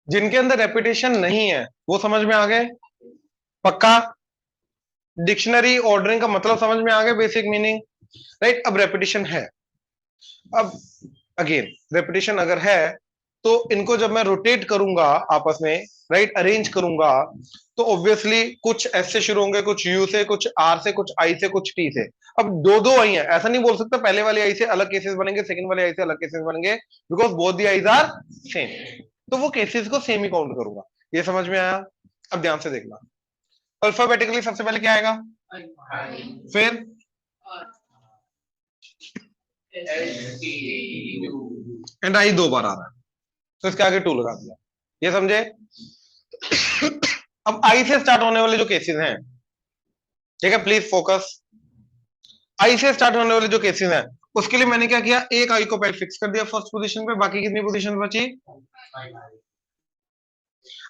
जिनके अंदर रेपिटेशन नहीं है वो समझ में आ गए? पक्का? डिक्शनरी ऑर्डरिंग का मतलब समझ में आ गया, बेसिक मीनिंग, राइट? अब रेपिटेशन है, अब अगेन रेपिटेशन अगर है तो इनको जब मैं रोटेट करूंगा आपस में, राइट, अरेंज करूंगा, तो ऑब्वियसली कुछ एस से शुरू होंगे, कुछ यू से, कुछ आर से, कुछ आई से, कुछ टी से। अब दो दो आई है, ऐसा नहीं बोल सकता पहले वाली आई से अलग केसेस बनेंगे, सेकंड वाली आई से अलग केसेस बनेंगे, because both the eyes are same. तो वो केसेस को सेम ही काउंट करूंगा। ये समझ में आया? अब ध्यान से देखना, अल्फाबेटिकली सबसे पहले क्या आएगा, फिर एंड आई दो बार आ रहा है, तो इसके आगे टू लगा दिया। ये समझे? अब आई से स्टार्ट होने वाले जो केसेस हैं, ठीक है, प्लीज फोकस। आई से स्टार्ट होने वाले जो केसेस हैं उसके लिए मैंने क्या किया, एक आई को पहले फिक्स कर दिया फर्स्ट पोजीशन पे, बाकी कितनी पोजीशन बची?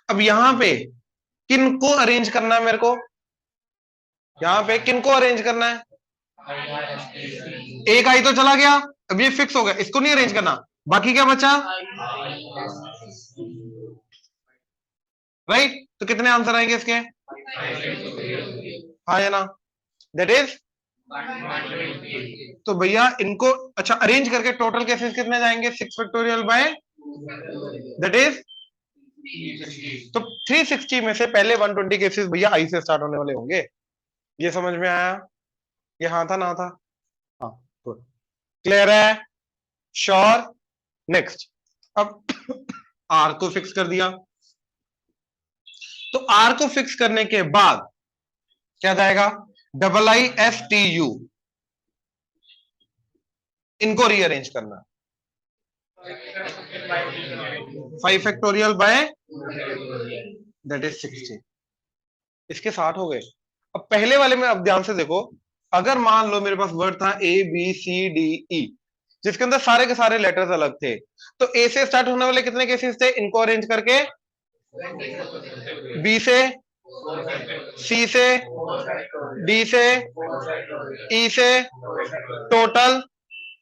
अब यहां पे किनको अरेंज करना है मेरे को, यहां पे किनको अरेंज करना है? एक आई तो चला गया, अब ये फिक्स हो गया, इसको नहीं अरेंज करना, बाकी क्या बचा? राइट, तो कितने आंसर आएंगे इसके? हाँ या ना? दैट इज, तो भैया इनको अच्छा अरेंज करके टोटल केसेस कितने जाएंगे? 6 फैक्टोरियल बाय, दैट इज, तो 360 में से पहले 120 केसेस भैया आई से स्टार्ट होने वाले होंगे। ये समझ में आया? ये हाँ था ना था? हाँ, गुड, क्लियर है, श्योर। नेक्स्ट, अब आर को फिक्स कर दिया, तो आर को फिक्स करने के बाद क्या जाएगा? Double I S T you, इनको रीअरेंज करना, 5 फैक्टोरियल बाय, दैट इज 60। इसके 60 हो गए। अब पहले वाले में अब ध्यान से देखो, अगर मान लो मेरे पास वर्ड था A B C D E, जिसके अंदर सारे के सारे लेटर्स अलग थे, तो ए से स्टार्ट होने वाले कितने केसेस थे? इनको अरेंज करके बी से, सी से, डी से, ई से, टोटल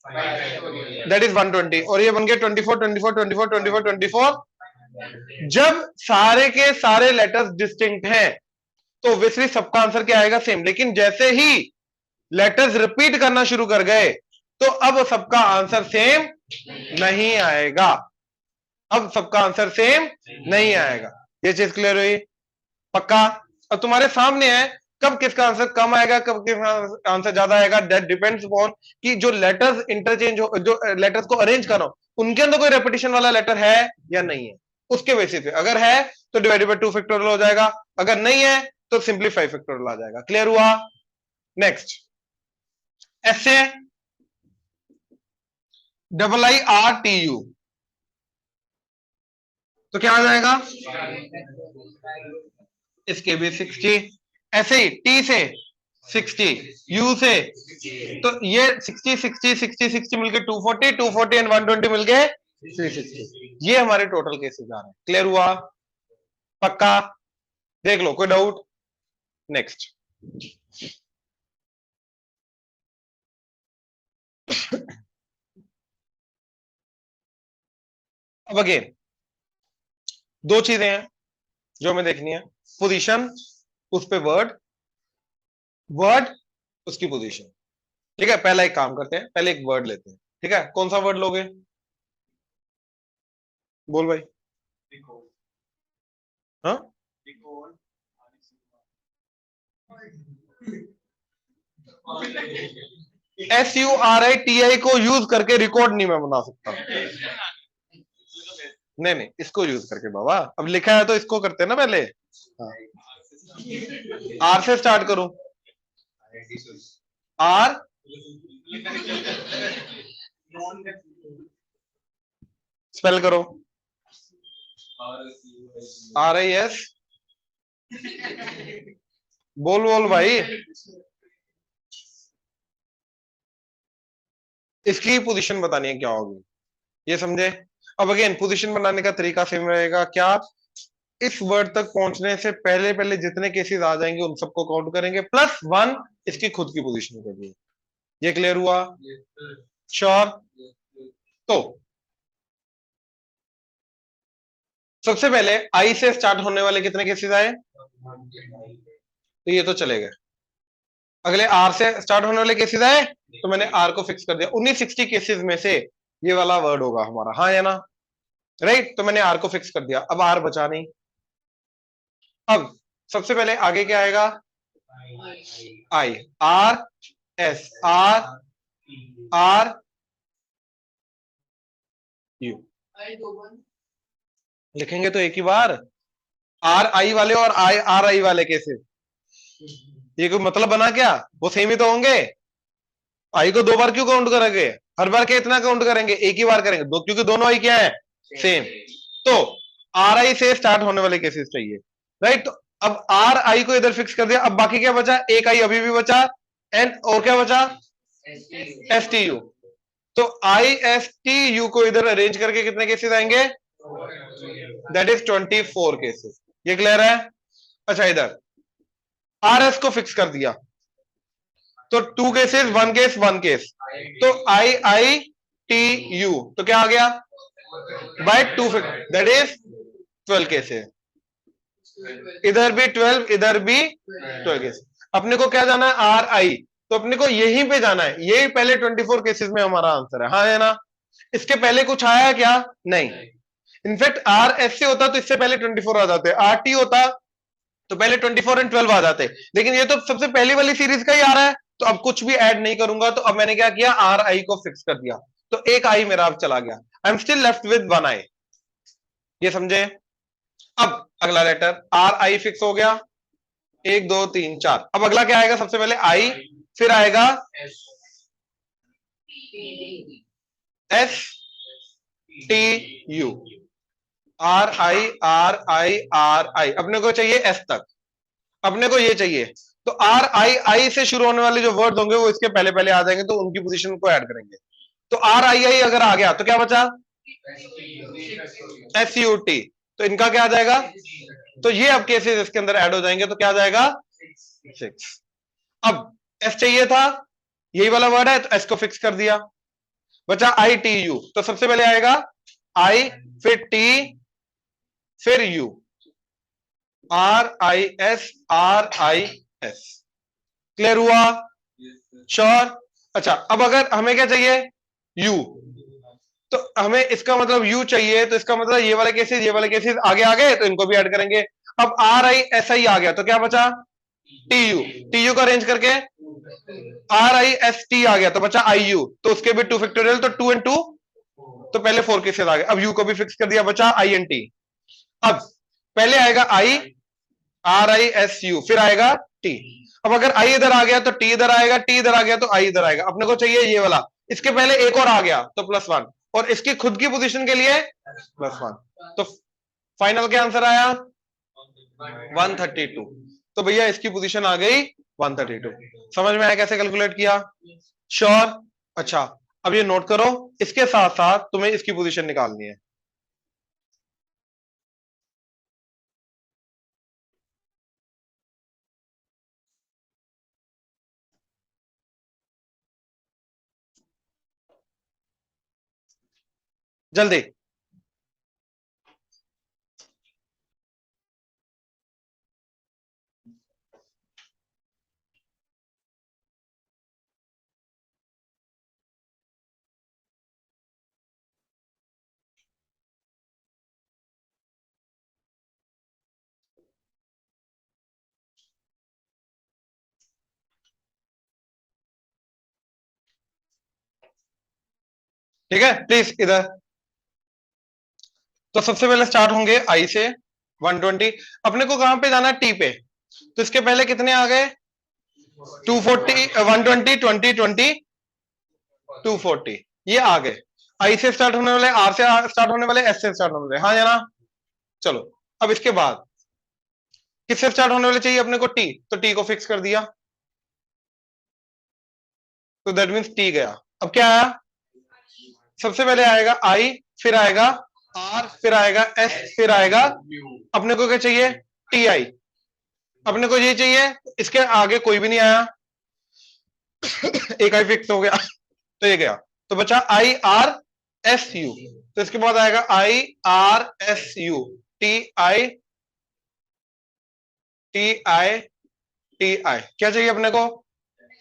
दैट इज 120, और ये बन गया 24 24 24 24 24। जब सारे के सारे लेटर्स डिस्टिंक्ट हैं तो ऑब्वियसली सबका आंसर क्या आएगा? सेम। लेकिन जैसे ही लेटर्स रिपीट करना शुरू कर गए तो अब सबका आंसर सेम नहीं आएगा, अब सबका आंसर सेम नहीं आएगा। ये चीज क्लियर हुई? पक्का? अब तुम्हारे सामने है, कब किसका आंसर कम आएगा, कब किसका आंसर ज्यादा आएगा, दैट डिपेंड्स अपॉन कि जो लेटर्स इंटरचेंज हो, जो लेटर्स को अरेंज करो उनके अंदर कोई रेपिटेशन वाला लेटर है या नहीं है, उसके बेसिस पे। अगर है तो डिवाइडेड बाय 2 फैक्टोरियल हो जाएगा, अगर नहीं है तो सिंपली 5 फैक्टोरियल आ जाएगा। क्लियर हुआ? नेक्स्ट, ऐसे double I R T U, तो क्या आ जाएगा? इसके भी 60, ऐसे ही टी से 60, यू से, तो ये 60 60 60 60 मिलके 240, 240 एंड 120 मिलके 360। ये हमारे टोटल केसेस आ रहे हैं। क्लियर हुआ? पक्का? देख लो, कोई डाउट? नेक्स्ट, अब अगेन दो चीजें हैं जो हमें देखनी है, पोजीशन, उस पे वर्ड, वर्ड उसकी पोजीशन। ठीक है, पहला एक काम करते हैं, पहले एक वर्ड लेते हैं। ठीक है, कौन सा वर्ड लोगे? बोल भाई। हाँ, SURITI को यूज करके रिकॉर्ड नहीं मैं बना सकता। नहीं नहीं, इसको यूज करके बाबा, अब लिखा है तो इसको करते हैं ना पहले। हाँ, आर से स्टार्ट करूं, आर, स्पेल करो, RIS, बोल बोल भाई, इसकी पोजीशन बतानी है क्या होगी, ये समझे? अब अगेन पोजीशन बनाने का तरीका सेम रहेगा क्या? इस वर्ड तक पहुंचने से पहले पहले जितने केसेस आ जाएंगे उन सबको काउंट करेंगे, प्लस 1 इसकी खुद की पोजीशन के लिए। ये क्लियर हुआ? श्योर? तो सबसे पहले आई से स्टार्ट होने वाले कितने केसेस आए, तो ये तो चले गए। अगले आर से स्टार्ट होने वाले केसेस आए, तो मैंने आर को फिक्स कर दिया। 1960 केसेस में से ये वाला वर्ड होगा हमारा, हाँ या ना, राइट। तो मैंने आर को फिक्स कर दिया, अब आर बचा नहीं। अब सबसे पहले आगे क्या आएगा, I, R S, are you लिखेंगे तो एक ही बार, आर आई वाले और आई आर आई वाले केसेस, ये कोई मतलब बना क्या, वो सेम ही तो होंगे। आई को 2 बार क्यों काउंट करेंगे, हर बार क्या इतना काउंट करेंगे, एक ही बार करेंगे दो, क्योंकि दोनों आई क्या है, सेम। तो आर आई से स्टार्ट होने वाले केसेस चाहिए, राइट। तो अब आर आई को इधर फिक्स कर दिया, अब बाकी क्या बचा, एक आई अभी भी बचा, एंड और क्या बचा, एस टी यू। तो आई एस टी यू को इधर अरेंज करके कितने केसेस आएंगे, दैट इज 24 केसेस। ये क्लियर है। अच्छा, इधर आर एस को फिक्स कर दिया, तो 2 केसेस, 1 केस 1 केस, तो आई आई टी यू, तो क्या आ गया, बाय 2, दैट इज 12 केसेस। इधर भी 12, इधर भी 12 केस। अपने को क्या जाना है, आर आई, तो अपने को यहीं पे जाना है, यही पहले 24 केसेस में हमारा आंसर है, हाँ है ना। इसके पहले कुछ आया क्या, नहीं। इनफैक्ट आर एस से होता तो इससे पहले 24 आ जाते, आर टी होता तो पहले 24 एंड 12 आ जाते, लेकिन ये तो सबसे पहली वाली सीरीज का ही आ रहा है, तो अब कुछ भी ऐड नहीं करूंगा। तो अब मैंने क्या किया, आर आई को फिक्स कर दिया, तो एक आई मेरा अब चला गया, I am still left with 1 आई, ये समझे। अब अगला लेटर आर आई फिक्स हो गया, 1 2 3 4। अब अगला क्या आएगा, सबसे पहले आई, फिर आएगा S T you, are I R I R आई, अपने को चाहिए एस तक, अपने को ये चाहिए। तो आर आई आई से शुरू होने वाले जो वर्ड होंगे वो इसके पहले पहले आ जाएंगे, तो उनकी पोजीशन को ऐड करेंगे। तो आर आई आई अगर आ गया तो क्या बचा, एस यू टी, तो इनका क्या आ जाएगा, तो ये अब केसेस इसके अंदर ऐड हो जाएंगे, तो क्या आ जाएगा 6। अब एस चाहिए था, यही वाला वर्ड है, तो एस को फिक्स कर दिया, बचा आई टी यू। तो सबसे पहले आएगा आई, फिर टी, फिर you, are I S, are I S. Clear हुआ, श्योर। अच्छा, अब अगर हमें क्या चाहिए, यू, तो हमें इसका मतलब यू चाहिए, तो इसका मतलब ये वाले केसेस, ये वाले केसेस आगे आ गए, तो इनको भी ऐड करेंगे। अब आर आई एस आई आ गया, तो क्या बचा, टी यू, टी यू को अरेंज करके आर आई एस टी आ गया, तो बचा आई यू, तो उसके भी 2 फैक्टोरियल, तो 2 and 2, तो पहले 4 केसेस आ गए। अब यू को भी फिक्स कर दिया, बचा आई एन टी। अब पहले आएगा I, are I S U, फिर आएगा टी। अब अगर आई इधर आ गया तो टी इधर आएगा, टी इधर आ गया तो आई इधर आएगा। अपने को चाहिए ये वाला, इसके पहले एक और आ गया तो +1, और इसकी खुद की पोजीशन के लिए +1, तो फाइनल क्या आंसर आया 132। तो भैया इसकी पोजीशन आ गई 132। समझ में आया कैसे कैलकुलेट किया, श्योर। अच्छा, अब ये नोट करो, इसके साथ साथ तुम्हें इसकी पोजीशन निकालनी है। जल्दी, ठीक है प्लीज इधर। तो सबसे पहले स्टार्ट होंगे आई से 120। अपने को कहां पे जाना है, टी पे, तो इसके पहले कितने आ गए 240, 120, 20, 20, 240, ये आ गए। आई से स्टार्ट होने वाले, आर से स्टार्ट होने वाले, एस से स्टार्ट होने वाले, हाँ या ना। चलो, अब इसके बाद किससे स्टार्ट होने वाले चाहिए अपने को, टी, तो टी को फिक्स कर दिया, तो दैट मीन्स टी गया। अब क्या आया, सबसे पहले आएगा आई, फिर आएगा आर, फिर आएगा एस, फिर आएगा, अपने को क्या चाहिए, टी आई, अपने को ये चाहिए, इसके आगे कोई भी नहीं आया, एक आई फिक्स हो गया, तो ये गया, तो बचा आई आर एस यू, तो इसके बाद आएगा I R S U, TI TI TI, क्या चाहिए अपने को?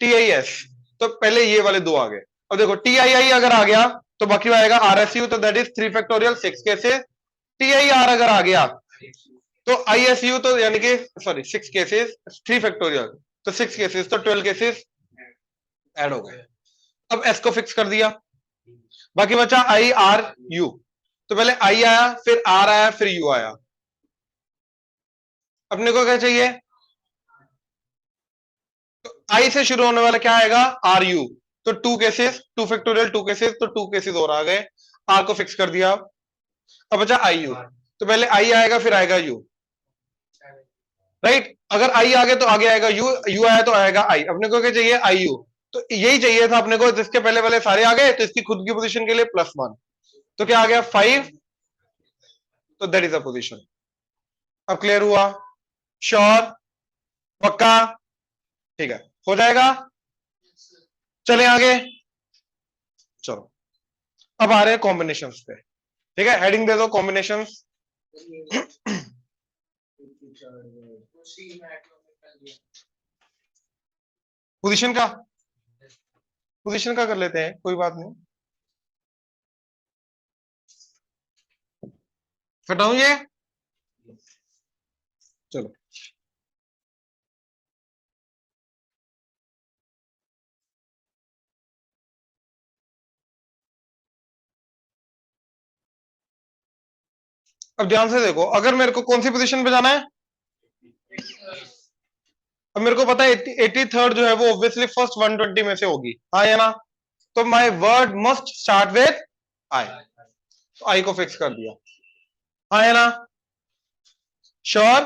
TIS। तो पहले ये वाले दो आ गए। अब देखो TII अगर आ गया तो बाकी आएगा RSU, तो that is 3 factorial 6 cases. TIR अगर आ गया तो ISU, तो यानी कि सॉरी 6 केसेस 3 फैक्टोरियल, तो 6 केसेस, तो 12 केसेस ऐड हो गए। अब S को फिक्स कर दिया, बाकी बचा IRU। तो पहले I आया, फिर R आया, फिर U आया। अपने को क्या चाहिए? तो I से शुरू होने वाला क्या आएगा? RU। तो 2 केसेस, 2 फैक्टोरियल 2 केसेस, तो 2 केसेस और आ गए। R को फिक्स कर दिया। अब बचा IU, तो पहले I आएगा, फिर आएगा U। राइट, अगर I आ गया तो आगे आएगा U, U आया तो आएगा I। अपने को क्या चाहिए? IU। तो यही चाहिए था अपने को, जिसके पहले वाले सारे आ गए, तो इसकी खुद की पोजीशन के लिए +1। तो क्या आ गया? 5। तो दैट इज अ पोजीशन। अब क्लियर हुआ? श्योर? पक्का? ठीक है, हो जाएगा। चले आगे, चलो अब आ रहे हैं कॉम्बिनेशंस पे। ठीक है, हेडिंग दे दो कॉम्बिनेशंस। पोजीशन का कर लेते हैं, कोई बात नहीं। हटाऊं ये? चलो, अब ध्यान से देखो, अगर मेरे को कौन सी पोजीशन पे जाना है? अब मेरे को पता है 83rd जो है वो ऑब्वियसली फर्स्ट 120 में से होगी, हाँ या ना? तो my word must start with I. तो आई को फिक्स कर दिया, हाँ या ना? श्योर?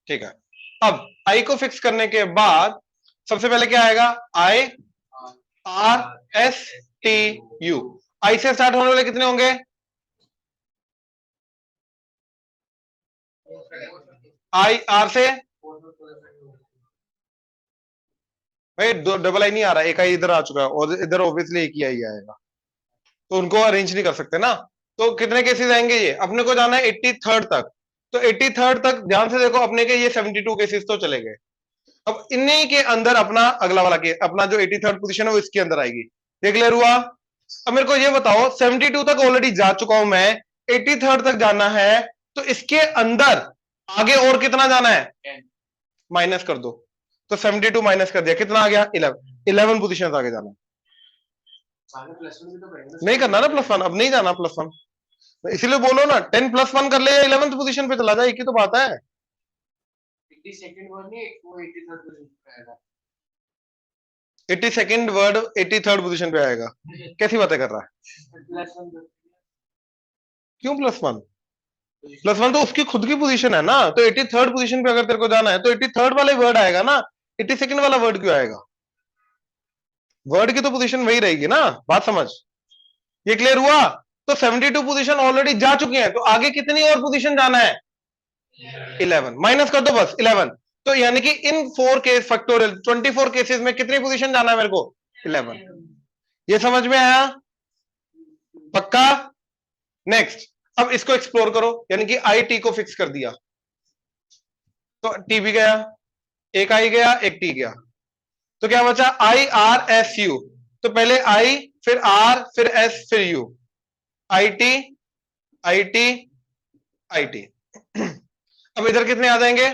ठीक है। अब आई को फिक्स करने के बाद सबसे पहले क्या आएगा? I R S T U. I से स्टार्ट होने वाले कितने होंगे? आई आर से भाई दो डबल आई नहीं आ रहा, एक आई इधर आ चुका है और इधर ऑब्वियसली एक ही आई आएगा, तो उनको अरेंज नहीं कर सकते ना। तो कितने केसेस आएंगे? ये अपने को जाना है 83rd तक। तो 83rd तक ध्यान से देखो, अपने के ये 72 केसेस तो चले गए। अब इन्हीं के अंदर अपना अगला वाला केस, अपना जो 83rd पोजीशन है वो इसके अंदर आएगी। ये क्लियर हुआ? अब मेरे को ये बताओ, 72 तक ऑलरेडी जा चुका हूं मैं, 83rd तक जाना है, तो इसके अंदर आगे और कितना जाना है? माइनस कर दो। तो 72 माइनस कर दिया, कितना आ गया? 11 पोजीशन आगे जाना। नहीं करना ना +1, अब नहीं जाना +1, इसीलिए बोलो ना 10 +1 कर ले या 11th पोजीशन पे चला जाए, एक ही तो बात है। 82nd वर्ड 83rd पोजीशन पे आएगा? कैसी बातें कर रहा है? क्यों +1? +1 तो उसकी खुद की पोजीशन है ना, तो 83rd पोजीशन पे अगर तेरे को जाना है तो 83rd वाले वर्ड आएगा ना, 82nd वाला वर्ड क्यों आएगा? वर्ड की तो पोजीशन वही रहेगी ना, बात समझ। ये क्लियर हुआ? तो 72 पोजीशन ऑलरेडी जा चुकी है, तो आगे कितनी और पोजीशन जाना है? 11। माइनस कर दो बस 11। तो यानी कि इन 4 केस फैक्टोरियल 24 केसेस में कितनी पोजीशन जाना है मेरे को? 11। ये समझ में आया? पक्का? नेक्स्ट, अब इसको एक्सप्लोर करो, यानी कि आई टी को फिक्स कर दिया, तो टी भी गया, एक आई गया, एक टी गया, तो क्या बचा? आई आर एस यू। तो पहले आई, फिर आर, फिर एस, फिर you. I T I T I T. अब इधर कितने आ जाएंगे?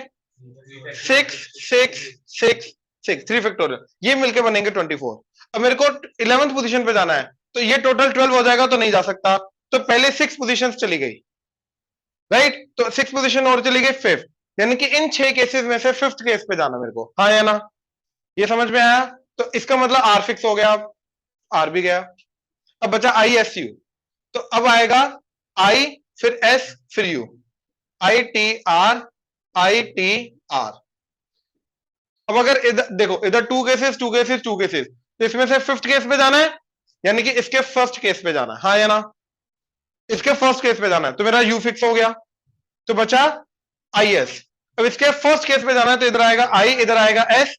6 6 6 6, 3 फैक्टोरियल, ये मिलके बनेंगे 24। अब मेरे को 11th पोजीशन पे जाना है, तो ये टोटल 12 हो जाएगा, तो नहीं जा सकता, तो पहले 6 पोजीशंस चली गई, राइट? तो 6 पोजीशन और चली गई 5th, यानी कि इन 6 केसेस में से 5th केस पे जाना मेरे को, हाँ या ना? ये समझ में आया? तो इसका मतलब आर फिक्स हो गया, आर भी गया। अब बचा आई एस यू, तो अब आएगा आई, फिर एस, फिर you, I T R, I T R. अब अगर इधर देखो, इधर 2 केसेस 2 केसेस 2 केसेस, तो इसमें से 5th केस पे जाना है, यानी कि इसके फर्स्ट केस पे जाना है, हाँ या ना? इसके फर्स्ट केस पे जाना है, तो मेरा यू फिक्स हो गया, तो बचा आई एस। अब इसके फर्स्ट केस पे जाना है, तो इधर आएगा आई, इधर आएगा S,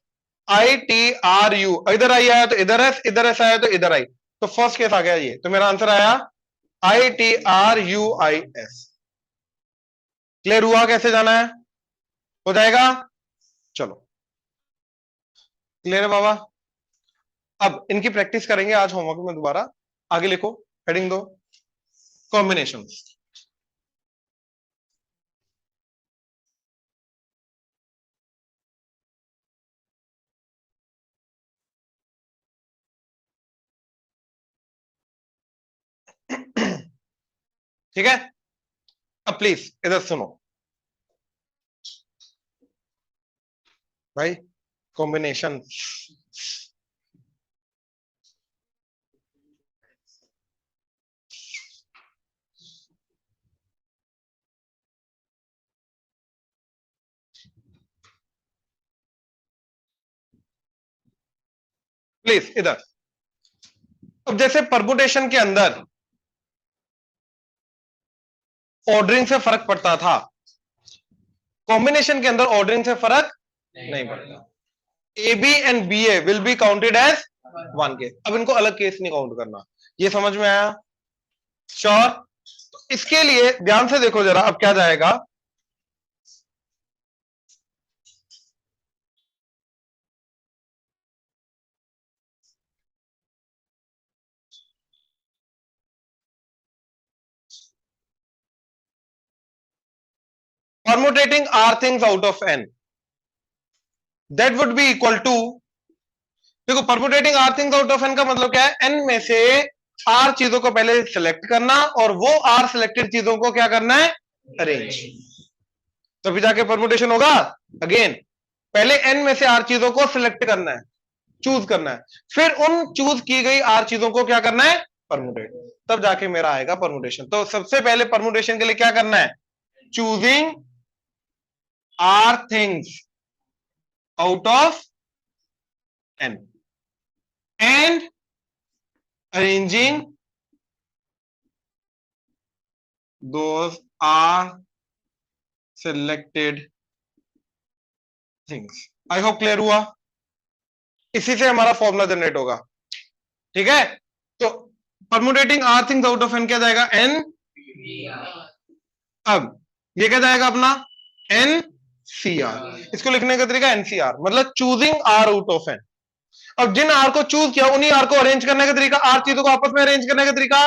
I T R you, इधर आई आया तो इधर एस, इधर एस आया तो इधर आई, तो फर्स्ट केस आ गया ये, तो मेरा आंसर आया I T R you I S. Clear हुआ कैसे जाना है? हो जाएगा? चलो क्लियर है बाबा। अब इनकी प्रैक्टिस करेंगे आज होमवर्क में दोबारा। आगे लिखो, हेडिंग दो, कॉम्बिनेशन। ठीक है, अब प्लीज इधर सुनो भाई, कॉम्बिनेशन। प्लीज इधर। अब जैसे परमुटेशन के अंदर ऑर्डरिंग से फर्क पड़ता था, कॉम्बिनेशन के अंदर ऑर्डरिंग से फर्क नहीं पड़ता। A B and B A will be counted as one case. अब इनको अलग केस नहीं काउंट करना, ये समझ में आया? श्योर? तो इसके लिए ध्यान से देखो जरा, अब क्या जाएगा। Permuting r things out of n, that would be equal to, देखो permuting r things out of n का मतलब क्या है? एन में से आर चीजों को पहले सिलेक्ट करना और वो आर सिलेक्टेड चीजों को क्या करना है? अरेंज। तभी जाके परमुटेशन होगा। अगेन पहले एन में से आर चीजों को सिलेक्ट करना है, चूज करना है, फिर उन चूज की गई आर चीजों को क्या करना है? परमुटेट, तब जाके मेरा आएगा परमुटेशन। तो सबसे पहले परमुटेशन के लिए क्या करना है? Choosing r things out of n and arranging those are selected things। I hope clear हुआ। इसी से हमारा फॉर्मूला जनरेट होगा। ठीक है, तो permuting r things out of n क्या जाएगा? एन। अब ये क्या जाएगा अपना? N C r. इसको लिखने का तरीका एनसीआर, मतलब choosing r out of n. अब जिन आर को चूज किया उन्हीं आर को अरेंज करने का तरीका, आर चीजों को आपस में अरेंज करने का तरीका।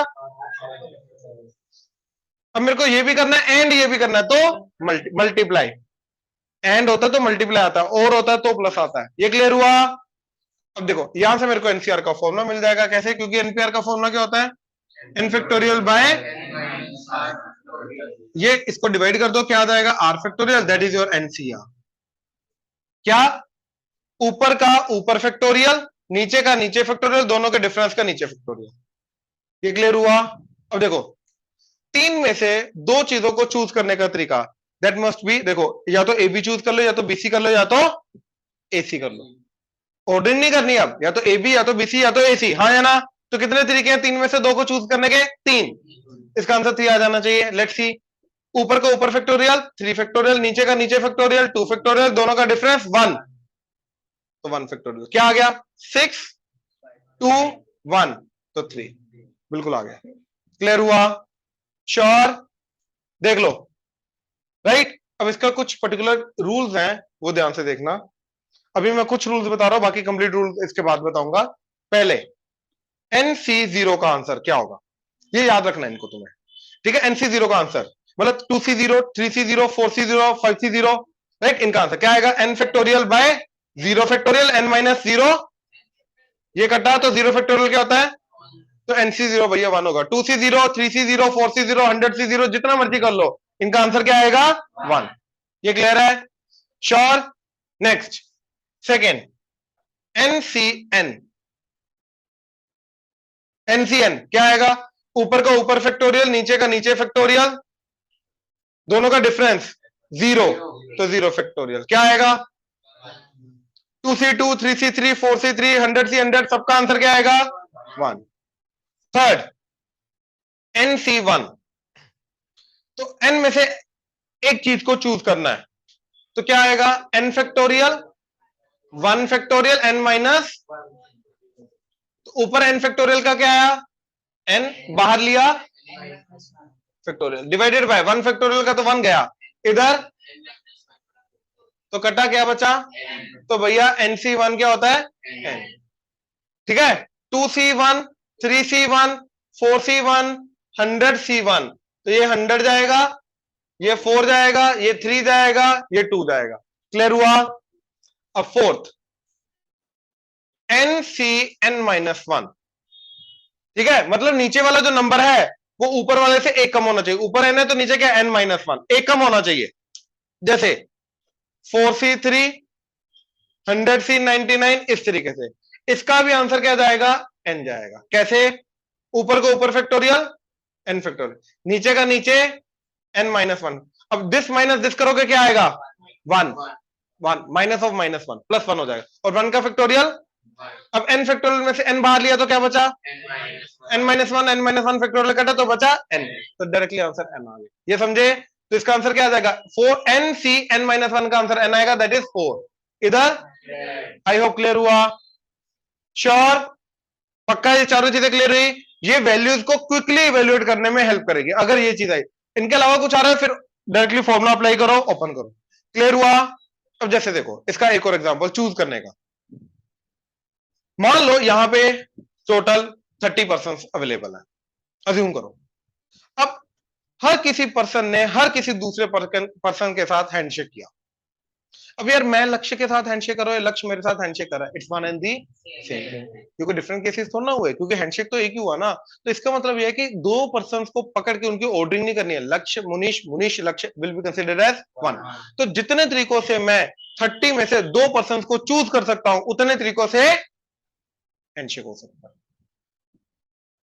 अब मेरे को ये भी करना है एंड ये भी करना है, तो मल्टीप्लाई। एंड होता है तो मल्टीप्लाई आता है, और होता है तो प्लस आता है। ये क्लियर हुआ? अब देखो यहां से मेरे को एनसीआर का फॉर्मूला मिल जाएगा। कैसे? क्योंकि एनपीआर का फॉर्मूला क्या होता है? एन फैक्टोरियल बाय, ये इसको डिवाइड कर दो, क्या आ जाएगा? R factorial, that is your NCR. क्या? ऊपर का ऊपर फैक्टोरियल, नीचे का नीचे फैक्टोरियल, दोनों के डिफरेंस का नीचे फैक्टोरियल। ये क्लियर हुआ? अब देखो तीन में से दो चीजों को चूज करने का तरीका, दैट मस्ट बी, देखो या तो ए बी चूज कर लो, या तो बीसी कर लो, या तो एसी कर लो। ऑर्डरिंग नहीं करनी अब, या तो ए बी, या तो बीसी, या तो एसी। हाँ या ना? तो कितने तरीके हैं तीन में से दो को चूज करने के? तीन। इसका आंसर 3 आ जाना चाहिए। Let's see. ऊपर का ऊपर फैक्टोरियल 3 फैक्टोरियल, नीचे का नीचे फैक्टोरियल 2 फैक्टोरियल, दोनों का डिफरेंस 1, तो 1 फैक्टोरियल। क्या आ गया? 6 2 1, तो 3। बिल्कुल आ गया। क्लियर हुआ? श्योर? देख लो। राइट, अब इसका कुछ पर्टिकुलर रूल्स हैं, वो ध्यान से देखना। अभी मैं कुछ रूल्स बता रहा हूं, बाकी कंप्लीट रूल इसके बाद बताऊंगा। पहले NC0 का आंसर क्या होगा, ये याद रखना है इनको तुम्हें। ठीक है, NC0 का आंसर मतलब 2C0 3C0 4C0 5C0। Right, इनका आंसर क्या आएगा? n factorial by 0 factorial n minus 0। ये कटा तो 0 फैक्टोरियल क्या होता है? तो NC0 भैया 1 होगा। 2C0 3C0 4C0 100C0 जितना मर्जी कर लो, इनका आंसर क्या आएगा? 1। ये क्लियर है? Sure? Next second, NCN। NCN क्या आएगा? ऊपर का ऊपर फैक्टोरियल, नीचे का नीचे फैक्टोरियल, दोनों का डिफरेंस 0, तो 0 फैक्टोरियल। क्या आएगा? 2C2 3C3 4C3 100C 100, सबका आंसर क्या आएगा? 1। थर्ड NC1, तो n में से एक चीज को चूज करना है, तो क्या आएगा? n factorial 1 factorial n minus, तो ऊपर n फैक्टोरियल का क्या आया? n बाहर लिया फैक्टोरियल, डिवाइडेड बाय 1 फैक्टोरियल का तो 1 गया, इधर तो कटा क्या बचा, तो भैया NC1 क्या होता है n, ठीक है। 2C1, 3C1, 4C1, 100C1, तो ये 100 जाएगा, ये 4 जाएगा, ये 3 जाएगा, ये 2 जाएगा। क्लियर हुआ। अब फोर्थ NCN-1, ठीक है, मतलब नीचे वाला जो नंबर है वो ऊपर वाले से एक कम होना चाहिए। ऊपर n है तो नीचे क्या n-1, एक कम होना चाहिए। जैसे 4C3, 100C99, इस तरीके से। इसका भी आंसर क्या जाएगा, n जाएगा। कैसे, ऊपर को ऊपर फैक्टोरियल n फैक्टोरियल, नीचे का नीचे n-1। अब दिस माइनस दिस करोगे क्या आएगा, 1, 1 माइनस ऑफ -1 +1 हो जाएगा, और 1 का फैक्टोरियल। अब n फैक्टोरियल में से n बाहर लिया तो क्या बचा, n-1 फैक्टोरियल कटा तो बचा n, तो डायरेक्टली आंसर n आ गया। ये समझे, तो इसका आंसर क्या आ जाएगा, 4NCN-1 का आंसर n आएगा, दैट इज 4। इधर आई होप क्लियर हुआ, श्योर, पक्का ये चारों चीजें क्लियर हुई। ये वैल्यूज को क्विकली इवेल्युएट करने में हेल्प करेगी। अगर ये चीज आई, इनके अलावा कुछ आ रहा है फिर डायरेक्टली फॉर्मुला अप्लाई करो, ओपन करो। क्लियर हुआ। अब जैसे देखो इसका एक और एग्जांपल चूज करने का, मान लो यहां पे टोटल 30% अवेलेबल है, अज्यूम करो। अब हर किसी पर्सन ने हर किसी दूसरे पर्सन के साथ हैंडशेक किया। अब यार मैं लक्ष्य के साथ हैंडशेक कर रहा हूं, लक्ष्य मेरे साथ हैंडशेक कर रहा है, it's one and the same thing, क्योंकि डिफरेंट केसेस थोड़ा ना हुए, क्योंकि हैंडशेक तो एक ही हुआ ना। तो इसका मतलब यह है कि दो पर्संस को पकड़ के उनकी ऑर्डरिंग नहीं करनी है, लक्ष्य Munish, Munish Lakshya will be considered as one. तो जितने तरीकों से मैं 30 में से दो पर्सन को चूज कर सकता हूं, उतने तरीकों से हैंडशेक हो सकता है।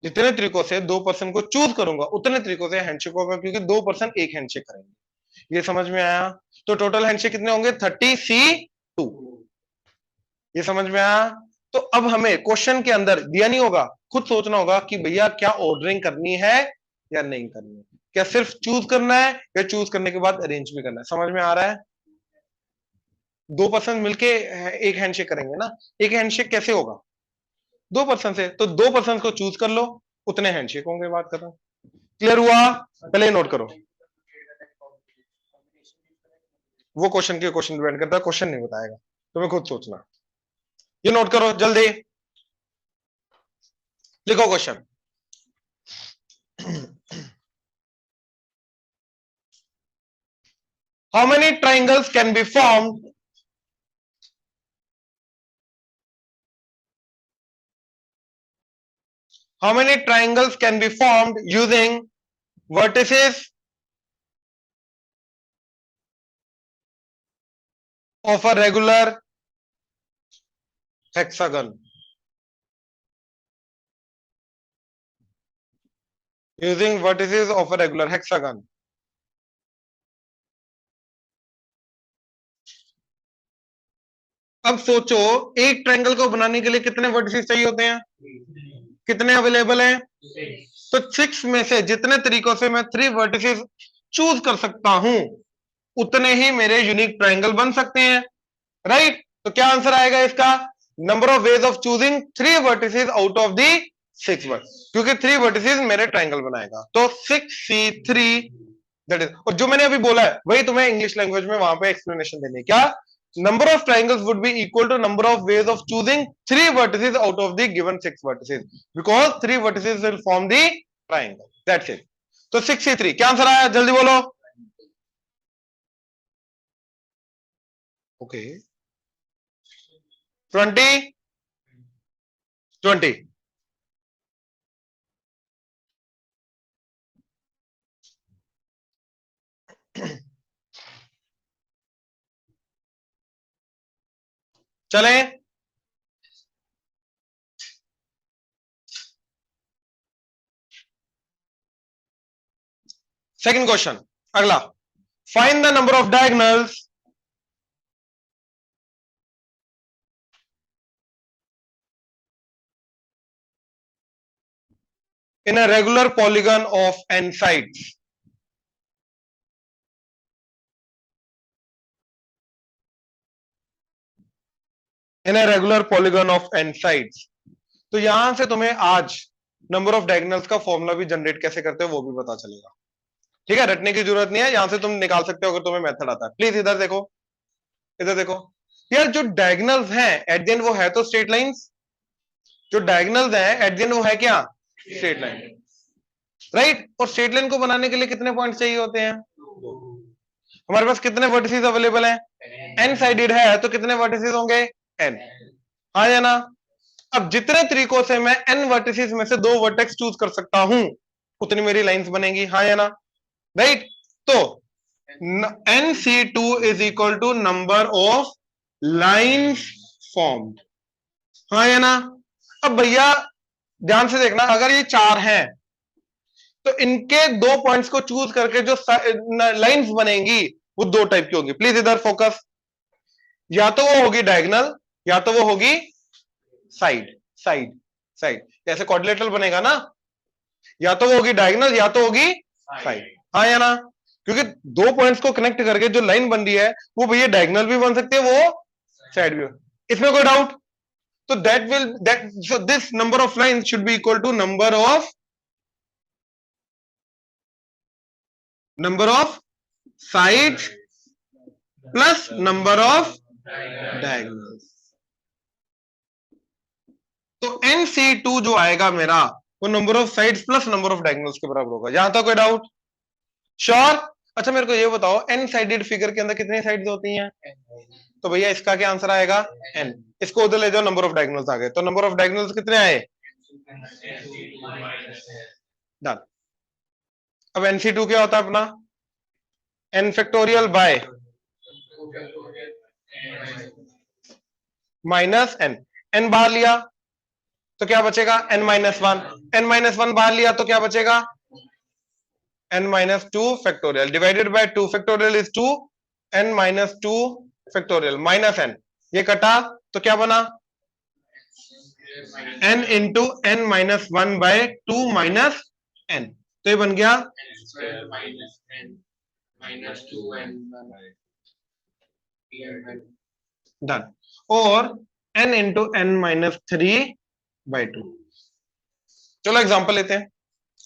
जितने तरीकों से दो पर्सन को चूज करूंगा उतने तरीकों से हैंडशेक होगा, क्योंकि दो पर्सन एक हैंडशेक करेंगे। ये समझ में आया। तो टोटल हैंडशेक कितने होंगे, 30C2। ये समझ में आया। तो अब हमें क्वेश्चन के अंदर दिया नहीं होगा, खुद सोचना होगा कि भैया क्या ऑर्डरिंग करनी है या नहीं करनी है, क्या सिर्फ चूज करना है या चूज करने के बाद अरेंज भी करना है। समझ में आ रहा है। दो पर्सन मिलके एक हैंडशेक करेंगे ना, एक हैंडशेक कैसे होगा, दो पर्सन से, तो दो पर्सन को चूज कर लो, उतने हैंडशेक होंगे, बात खत्म। क्लियर हुआ। पहले नोट करो, वो क्वेश्चन के क्वेश्चन डिपेंड करता है, क्वेश्चन नहीं बताएगा, तुम्हें खुद सोचना। ये नोट करो जल्दी, लिखो question. How many triangles can be formed? How many triangles can be formed using vertices of a regular hexagon? Using vertices of a regular hexagon. अब सोचो एक ट्रायंगल को बनाने के लिए कितने वर्टिसेस चाहिए होते हैं, कितने अवेलेबल हैं, तो 6 में से जितने तरीकों से मैं 3 वर्टिसेस चूज कर सकता हूं उतने ही मेरे यूनिक ट्रायंगल बन सकते हैं, राइट। तो क्या आंसर आएगा इसका, number of ways of choosing 3 vertices out of the 6 word, क्योंकि 3 वर्टिसेस मेरे ट्रायंगल बनाएगा, तो 6C3 दैट इज। और जो मैंने अभी बोला है वही तुम्हें इंग्लिश लैंग्वेज में वहां पे एक्सप्लेनेशन देनी है, क्या, number of triangles would be equal to number of ways of choosing 3 vertices out of the given 6 vertices, because 3 vertices will form the triangle, that's it। तो 6C3 क्या आंसर आया, जल्दी बोलो। ओके 20 20 चले। सेकंड क्वेश्चन, अगला, find the number of diagonals in a regular polygon of n sides। in a regular polygon of n sides। तो यहां से तुम्हें आज नंबर ऑफ डायगोनल्स का फॉर्मूला भी जनरेट कैसे करते हैं वो भी पता चलेगा। ठीक है, रटने की जरूरत नहीं है, यहां से तुम निकाल सकते हो अगर तुम्हें मेथड आता है। प्लीज इधर देखो, इधर देखो यार, जो डायगोनल्स हैं एट द एंड वो है तो स्ट्रेट लाइंस, जो डायगोनल्स हैं एट द एंड वो है क्या, स्ट्रेट लाइन, राइट। और स्ट्रेट लाइन को बनाने के लिए कितने पॉइंट्स चाहिए होते हैं, हमारे पास कितने वर्टिसेस अवेलेबल हैं, एन साइडेड है तो कितने वर्टिसेस होंगे, एन, हाँ या ना। अब जितने तरीकों से मैं एन वर्टिसेस में से 2 वर्टेक्स चूज कर सकता हूं उतनी मेरी लाइंस बनेंगी, हाँ या ना, राइट। तो NC2 is equal to number of lines formed, हाँ या ना। अब भैया ध्यान से देखना, अगर ये 4 हैं तो इनके 2 पॉइंट्स को चूज करके जो लाइंस बनेंगी वो 2 टाइप की होंगी। प्लीज इधर फोकस, या तो वो होगी डायगोनल या तो वो होगी साइड, साइड, साइड, जैसे क्वाड्रिलेटरल बनेगा ना, या तो वो होगी डायगोनल या तो होगी साइड, हाँ या ना। क्योंकि 2 पॉइंट्स को कनेक्ट करके जो लाइन बन रही है वो भैया डायगोनल भी बन सकती है, वो साइड भी, इसमें कोई डाउट। तो that so this number of line should be equal to number of side plus number of diagonals. तो NC2 जो आएगा मेरा वो number of sides plus number of diagonals के बराबर होगा, यहां तक कोई डाउट, श्योर। अच्छा मेरे को ये बताओ एन साइडेड फिगर के अंदर कितनी साइड्स होती हैं, तो भैया इसका क्या आंसर आएगा, एन। इसको उधर ले जाओ, नंबर ऑफ डायगोनल्स आ गए, तो नंबर ऑफ डायगोनल्स कितने आए, डन। अब NC2 क्या होता है अपना, n factorial by minus n, n बाहर लिया तो क्या बचेगा, n-1, n-1 बाहर लिया तो क्या बचेगा, n-2 factorial divided by 2 factorial is 2, n-2 factorial minus n, ये कटा तो क्या बना, n into n-1 by 2 minus n, तो ये बन गया डन। और n इंटू n-3 बाय 2। चलो एग्जांपल लेते हैं,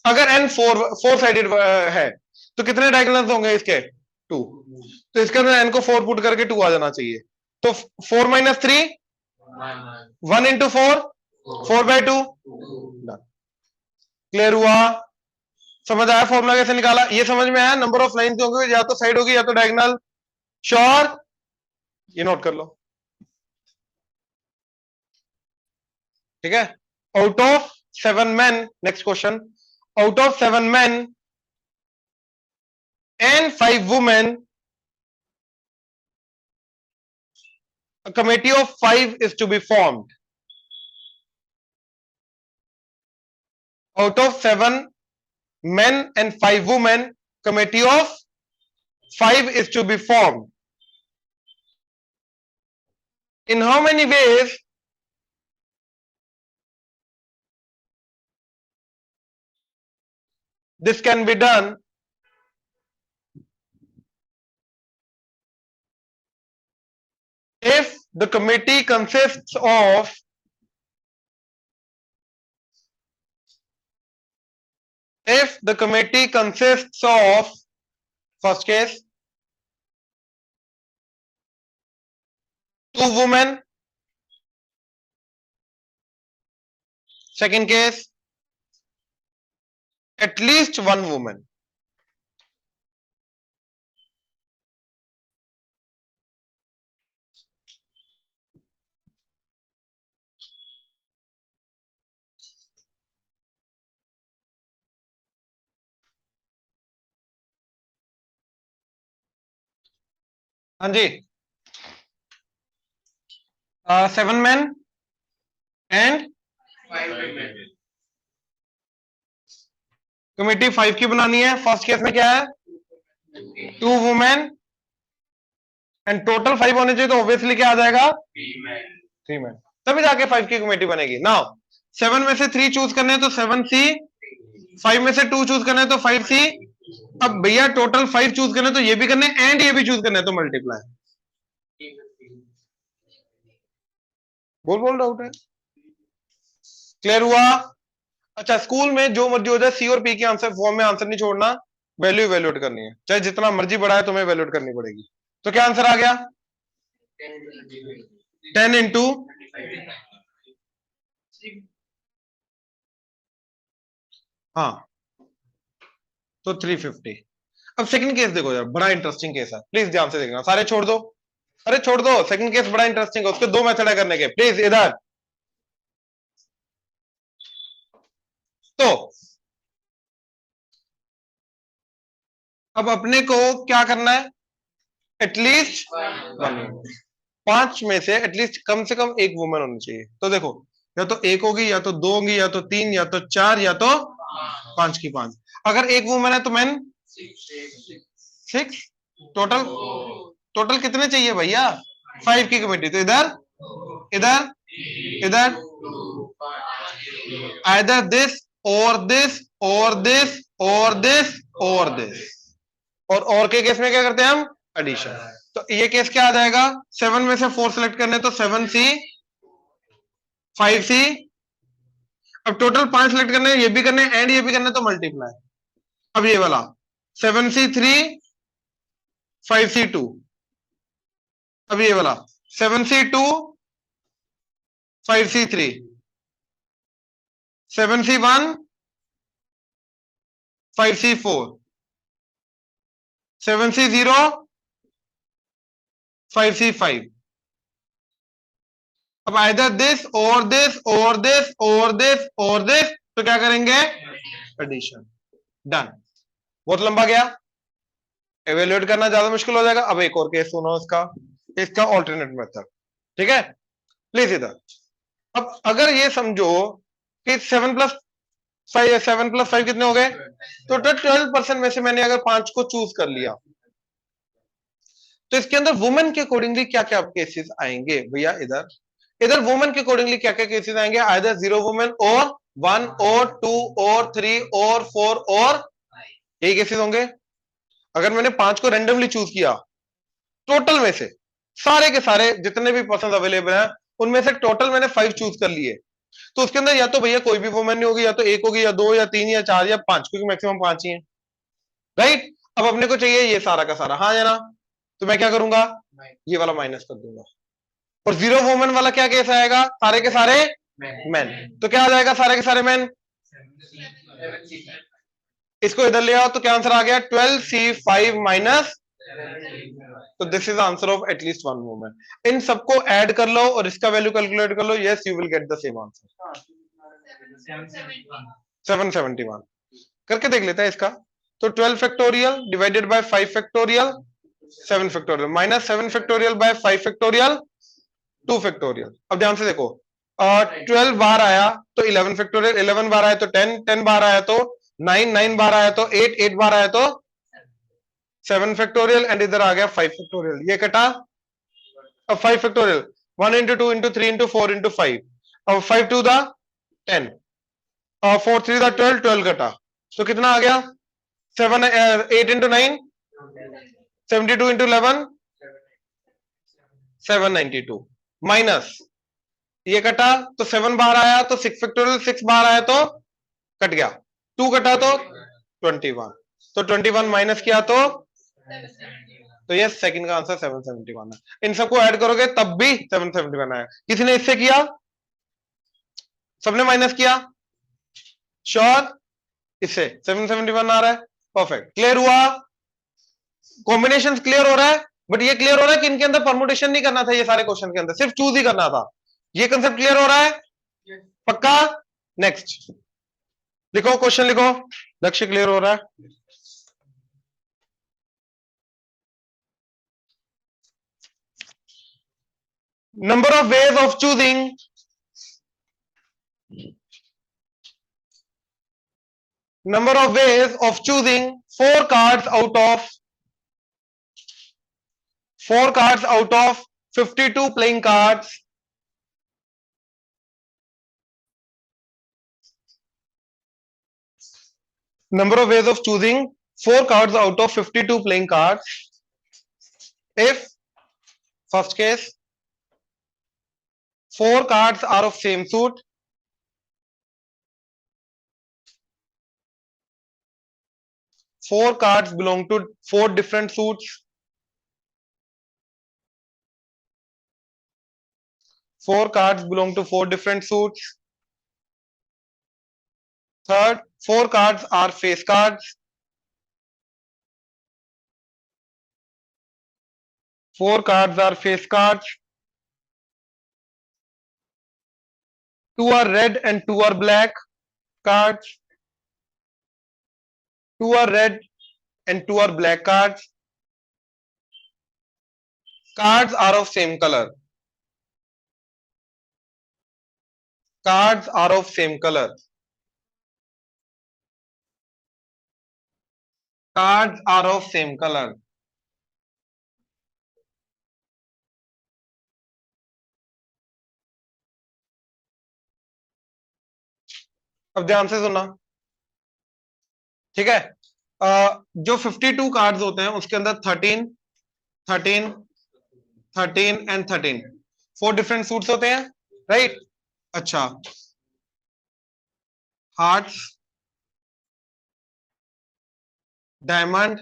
अगर n फोर साइडेड है तो कितने डायगोनल्स होंगे इसके, 2, तो इसके अंदर n को 4 पुट करके 2 आ जाना चाहिए, तो 4-3 1 इंटू 4 4/2, क्लियर हुआ, समझ आया फॉर्मूला कैसे निकाला, ये समझ में आया, नंबर ऑफ लाइंस होंगे या तो साइड होगी या तो डायगोनल, श्योर, ये नोट कर लो, ठीक है। Out of 7 men, next question, out of 7 men and 5 women, a committee of 5 is to be formed. Out of 7 men and 5 women, committee of 5 is to be formed. In how many ways this can be done? If the committee consists of first case 2 women, second case at least 1 woman. हाँ जी, 7 men and committee 5 की बनानी है, first case में क्या है 2 women and total 5 होने चाहिए, तो ऑब्वियसली क्या आ जाएगा 3 मैन, तभी जाके 5 की कमेटी बनेगी। नाउ 7 में से 3 चूज करने हैं तो 7C, 5 में से 2 चूज करने हैं तो 5C, अब भैया टोटल 5 चूज करने तो ये भी करने एंड ये भी चूज करने तो मल्टीप्लाई, बोल डाउट है, क्लियर हुआ। अच्छा स्कूल में जो मर्जी हो जाए, सी और पी के आंसर फॉर्म में आंसर नहीं छोड़ना, वैल्यू इवेल्यूएट करनी है, चाहे जितना मर्जी बड़ा है तुम्हें इवेल्यूएट करनी पड़ेगी। तो क्या आंसर आ गया? 10 इंटू, हाँ तो 350। अब सेकंड केस देखो यार, बड़ा इंटरेस्टिंग केस है, प्लीज ध्यान से देखना, सारे छोड़ दो, अरे छोड़ दो, सेकंड केस बड़ा इंटरेस्टिंग है, उसके दो मेथड है करने के, प्लीज इधर। तो अब अपने को क्या करना है? एटलीस्ट वन, पांच में से एटलीस्ट कम से कम एक वुमेन होनी चाहिए। तो देखो, या तो एक होगी, या तो दो होगी, या तो तीन, या तो चार, या तो पांच की पांच। अगर एक वुमेन है तो मैन 6, टोटल टोटल कितने चाहिए भैया? 5 की कमेटी। तो इधर इधर इधर आइदर दिस और दिस और दिस और दिस और दिस। और के केस में क्या करते हैं हम? एडिशन। तो ये केस क्या आ जाएगा? 7 में से 4 सेलेक्ट करने, तो 7C 5C। अब टोटल 5 सेलेक्ट करने, ये भी करने एंड ये भी करने, तो मल्टीप्लाई। अब ये वाला 7C3 5C2। अब ये वाला 7C2 5C3 7C1 5C4 7C0 5C5। अब आइदर दिस और दिस और दिस और दिस और दिस, तो क्या करेंगे? एडिशन। डन। बहुत लंबा गया, एवेल्युएट करना ज्यादा मुश्किल हो जाएगा। अब एक और केस सुनो इसका, इसका ऑल्टरनेट मेथड, ठीक है? प्लीज इधर। अब अगर ये समझो कि 7+5 कितने हो गए? तो 12% में से मैंने अगर 5 को चूज कर लिया, तो इसके अंदर वुमेन के अकॉर्डिंगली क्या क्या केसेस आएंगे भैया? इधर इधर वुमेन के अकॉर्डिंगली क्या क्या केसेस आएंगे? आइदर 0 वुमेन और 1 और 2 और 3 और 4 और, यही केसेस होंगे। अगर मैंने 5 को रेंडमली चूज किया, टोटल में से सारे के सारे जितने भी पर्सन अवेलेबल हैं, उनमें से टोटल मैंने 5 चूज कर लिए, तो उसके अंदर या तो भैया कोई भी वुमेन नहीं होगी, या तो एक होगी, या दो, या तीन, या चार, या पांच, क्योंकि मैक्सिमम 5 ही है, राइट? अब अपने को चाहिए ये सारा का सारा, हाँ या ना? तो मैं क्या करूंगा? ये वाला माइनस कर दूंगा। और 0 वुमेन वाला क्या केस आएगा? सारे के सारे मैन। तो क्या आ जाएगा? सारे के सारे मैन। इसको इधर ले आओ, तो क्या आंसर आ गया? 12C5 minus. तो this is answer of at least one women. इन सबको ऐड कर लो और इसका वैल्यू कैलकुलेट कर लो, yes you will get the same answer, 771। करके देख लेते हैं इसका। तो 12 factorial divided by 5 factorial 7 factorial minus 7 factorial by 5 factorial 2 factorial. अब ध्यान से देखो, 12 बार आया तो 11 फैक्टोरियल, 11 बार आया तो 10, 10 बार आया तो 9, 9 बार आया तो 8, 8 बार आया तो 7 फैक्टोरियल, एंड इधर आ गया 5 फैक्टोरियल, ये कटा। अब 5 factorial 1 into 2 into 3 into 4 into 5, अब 5 2 दा 10 और 4 3 दा 12, 12 कटा, तो कितना आ गया? 7 8 into 9 72 into 11 792 माइनस ये कटा, तो 7 बार आया तो 6 फैक्टोरियल, 6 बार आया तो कट गया, 2 कटा तो 21, तो 21 माइनस किया तो ये सेकंड का आंसर 771 है। इन सबको ऐड करोगे तब भी 771 आया। किसी ने इससे किया? सबने माइनस किया? श्योर? इससे 771 आ रहा है, परफेक्ट। क्लियर हुआ? कॉम्बिनेशन क्लियर हो रहा है? बट ये क्लियर हो रहा है कि इनके अंदर परमुटेशन नहीं करना था, ये सारे क्वेश्चन के अंदर सिर्फ चूज ही करना था। ये कंसेप्ट क्लियर हो रहा है? पक्का? नेक्स्ट लिखो, क्वेश्चन लिखो। लक्ष्य क्लियर हो रहा है? Number of ways of choosing number of ways of choosing 4 cards out of 52 playing cards. Number of ways of choosing 4 cards out of 52 playing cards. If first case 4 cards are of same suit, 4 cards belong to 4 different suits. 4 cards belong to 4 different suits. Third, 4 cards are face cards. 4 cards are face cards. 2 are red and 2 are black cards. 2 are red and 2 are black cards. Cards are of same color. Cards are of same color. Cards are of same color. अब ध्यान से सुनना, ठीक है। जो 52 cards होते हैं उसके अंदर 13, 13, 13 एंड 13 4 डिफरेंट सूट्स होते हैं, राइट। अच्छा, हार्ट्स, डायमंड,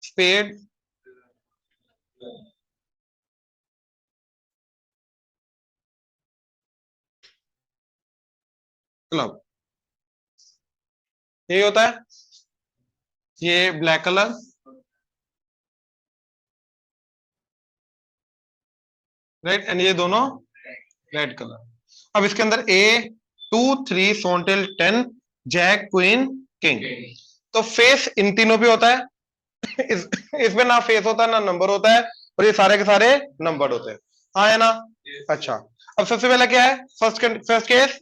स्पेड, क्लब, यही होता है। ये ब्लैक कलर, राइट, एंड ये दोनों रेड कलर। अब इसके अंदर A2 3 सोन्टेल 10 जैक क्वीन किंग, तो फेस इन तीनों पे होता है। इसमें ना फेस होता है ना नंबर होता है, और ये सारे के सारे नंबर होते हैं, हाँ है ना। अच्छा, अब सबसे पहले क्या है, फर्स्ट केस।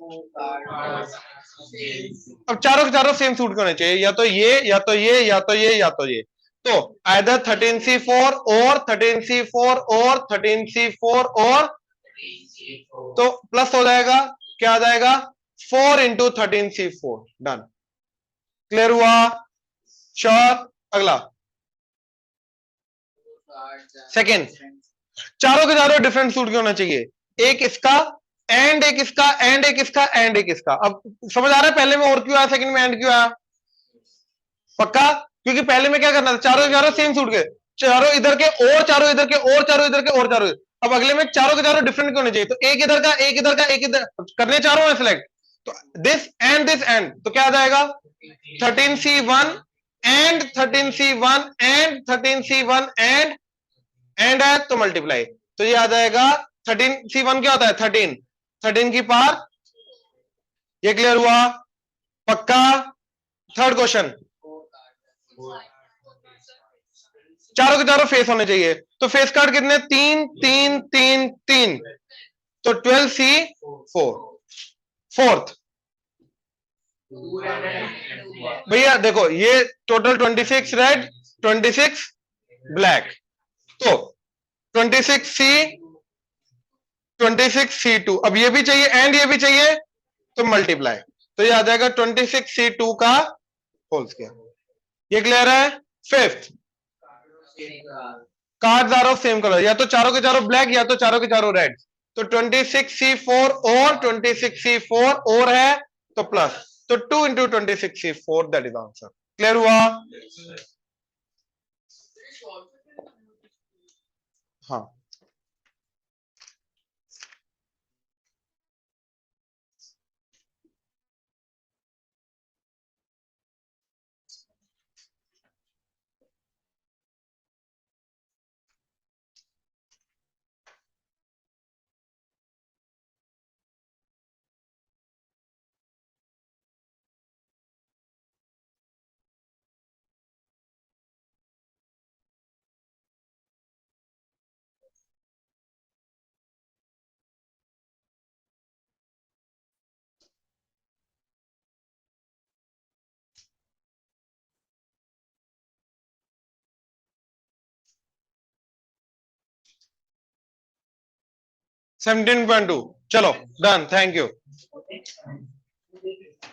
अब चारों के चारों सेम सूट होने चाहिए, या तो ये या तो ये या तो ये या तो ये। तो आइदर 13C4 और 13C4 और 13C4 और, तो प्लस हो जाएगा, क्या आ जाएगा, 4 इंटू 13C4, डन। क्लियर हुआ, श्योर। अगला सेकेंड, चारों के चारों डिफरेंट सूट के होना चाहिए, एक इसका एंड एक इसका एंड एक इसका एंड एक इसका। अब समझ आ रहा है पहले में और क्यों आया, सेकंड में एंड क्यों आया, पक्का। क्योंकि पहले में क्या करना था, चारों के चारों सेम सूट के, चारों इधर के और चारों इधर के और चारों इधर के और चारों। अब अगले में चारों के चारों डिफरेंट क्यों होने चाहिए, तो एक इधर का एक इधर का एक इधर करने चारों में सिलेक्ट, तो दिस एंड, तो क्या आ जाएगा 13C1 and 13C1 and 13C1 and है तो मल्टीप्लाई, तो ये आ जाएगा 13C1 क्या होता है 13, 13 की पार। ये क्लियर हुआ, पक्का। थर्ड क्वेश्चन, चारों के चारों फेस होने चाहिए, तो फेस कार्ड कितने, 3 3 3 3, तो 12C4 फोर्थ। भैया देखो ये टोटल 26 रेड 26 ब्लैक, तो 26C 26C2, अब ये भी चाहिए एंड ये भी चाहिए, तो मल्टीप्लाई, तो ये आ जाएगा 26C2 का होल स्क्वायर। ये क्लियर है। Fifth, cards are of same colour, या तो चारों के चारों ब्लैक या तो चारों के चारों रेड, तो 26C4 और 26C4 और है तो प्लस, तो 2 into 26C4, that is answer. Clear हुआ, हाँ। $17.2, चलो डन, थैंक यू।